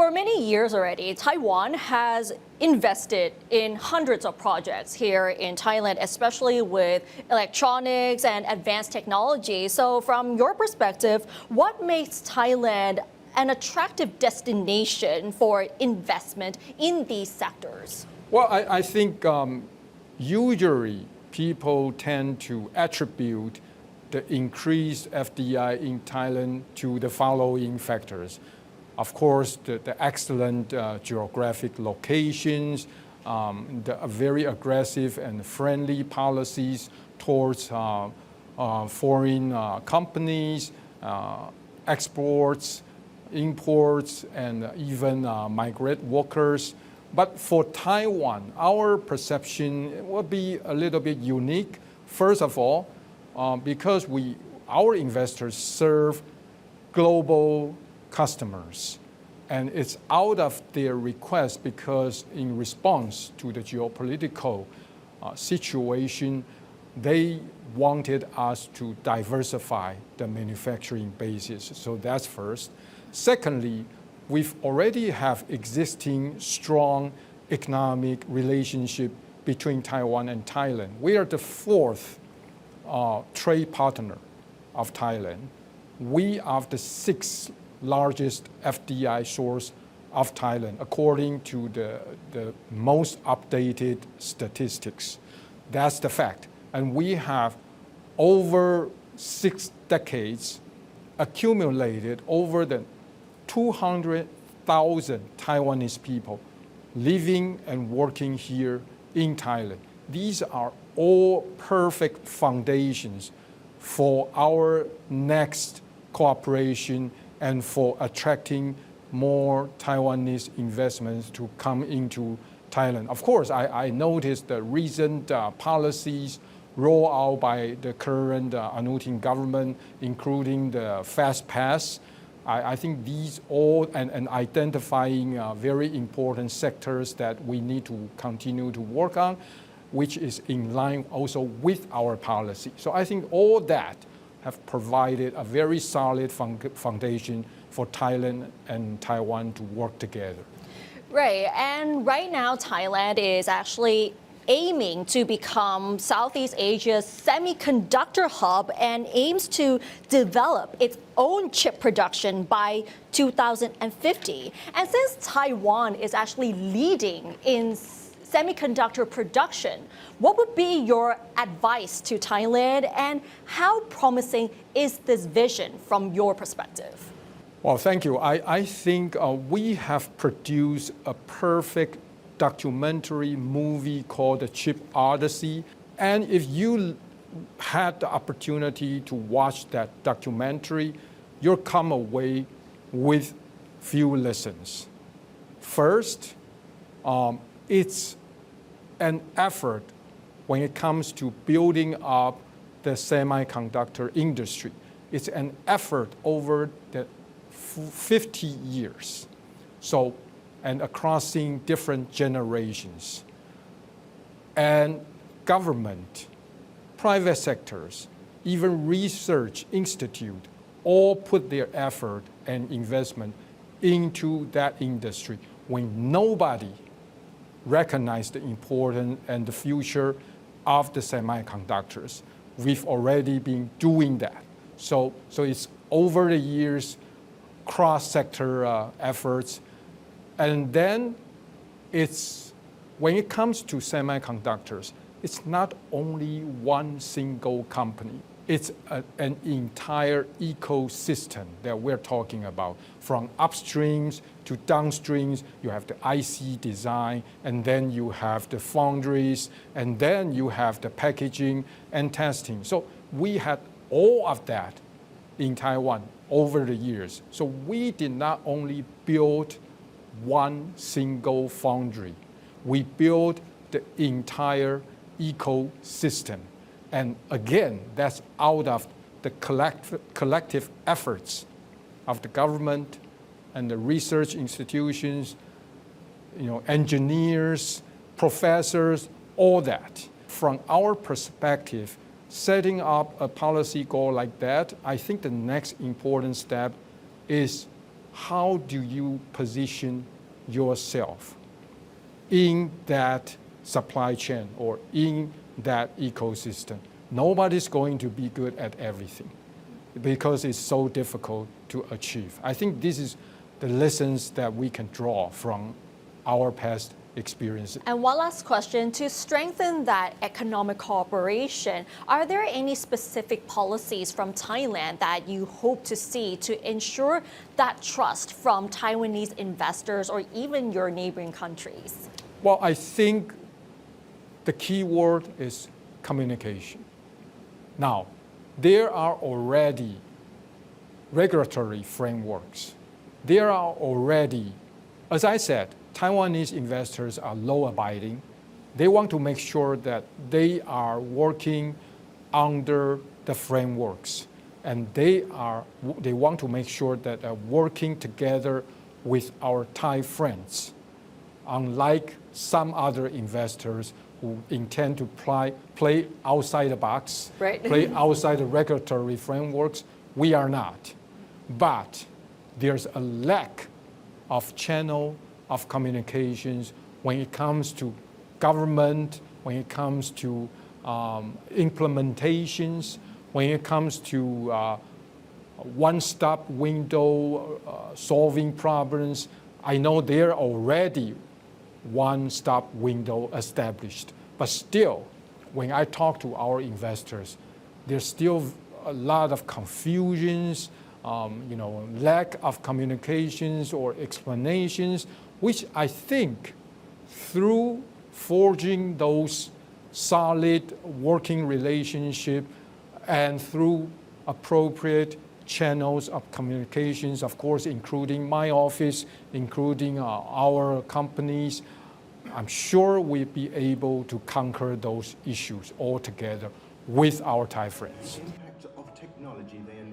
For many years already, Taiwan has invested in hundreds of projects here in Thailand, especially with electronics and advanced technology. So from your perspective, what makes Thailand an attractive destination for investment in these sectors? Well, I think usually people tend to attribute the increased FDI in Thailand to the following factors. Of course, the excellent geographic locations, the very aggressive and friendly policies towards foreign companies, exports, imports, and even migrant workers. But for Taiwan, our perception will be a little bit unique. First of all, because our investors serve global customers, and it's out of their request because in response to the geopolitical situation, they wanted us to diversify the manufacturing basis. So that's first. Secondly, we've already have existing strong economic relationship between Taiwan and Thailand. We are the fourth trade partner of Thailand. We are the sixth largest FDI source of Thailand, according to the most updated statistics. That's the fact. And we have over 6 decades accumulated over the 200,000 Taiwanese people living and working here in Thailand. These are all perfect foundations for our next cooperation and for attracting more Taiwanese investments to come into Thailand. Of course, I noticed the recent policies rolled out by the current Anutin government, including the Fast Pass. I think these all and identifying very important sectors that we need to continue to work on, which is in line also with our policy. So I think all that have provided a very solid foundation for Thailand and Taiwan to work together. Right, and right now Thailand is actually aiming to become Southeast Asia's semiconductor hub and aims to develop its own chip production by 2050. And since Taiwan is actually leading in semiconductor production, what would be your advice to Thailand, and how promising is this vision from your perspective? Well, thank you. I think we have produced a perfect documentary movie called The Chip Odyssey. And if you had the opportunity to watch that documentary, you'll come away with few lessons. First, it's an effort when it comes to building up the semiconductor industry. It's an effort over the 50 years. So, and across different generations. And government, private sectors, even research institute, all put their effort and investment into that industry when nobody recognized the importance and the future of the semiconductors. We've already been doing that. So it's over the years, cross-sector efforts. And then when it comes to semiconductors, it's not only one single company. It's an entire ecosystem that we're talking about. From upstreams to downstreams, you have the IC design, and then you have the foundries, and then you have the packaging and testing. So we had all of that in Taiwan over the years. So we did not only build one single foundry. We built the entire ecosystem. And again, that's out of the collective efforts of the government and the research institutions, engineers, professors, all that. From our perspective, setting up a policy goal like that, I think the next important step is how do you position yourself in that supply chain or in that ecosystem? Nobody's going to be good at everything because it's so difficult to achieve. I think this is the lessons that we can draw from our past experiences. And one last question, to strengthen that economic cooperation, are there any specific policies from Thailand that you hope to see to ensure that trust from Taiwanese investors or even your neighboring countries? Well, I think the key word is communication. Now, there are already regulatory frameworks. There are already, as I said, Taiwanese investors are law-abiding. They want to make sure that they are working under the frameworks, and they want to make sure that they're working together with our Thai friends, unlike some other investors who intend to play outside the box, right. play outside the regulatory frameworks. We are not. But there's a lack of channel of communications when it comes to government, when it comes to implementations, when it comes to one-stop window solving problems. I know there are already one-stop window established, but still, when I talk to our investors, there's still a lot of confusions, lack of communications or explanations, which I think through forging those solid working relationships and through appropriate channels of communications, of course, including my office, including our companies, I'm sure we'll be able to conquer those issues altogether with our Thai friends. The impact of technology then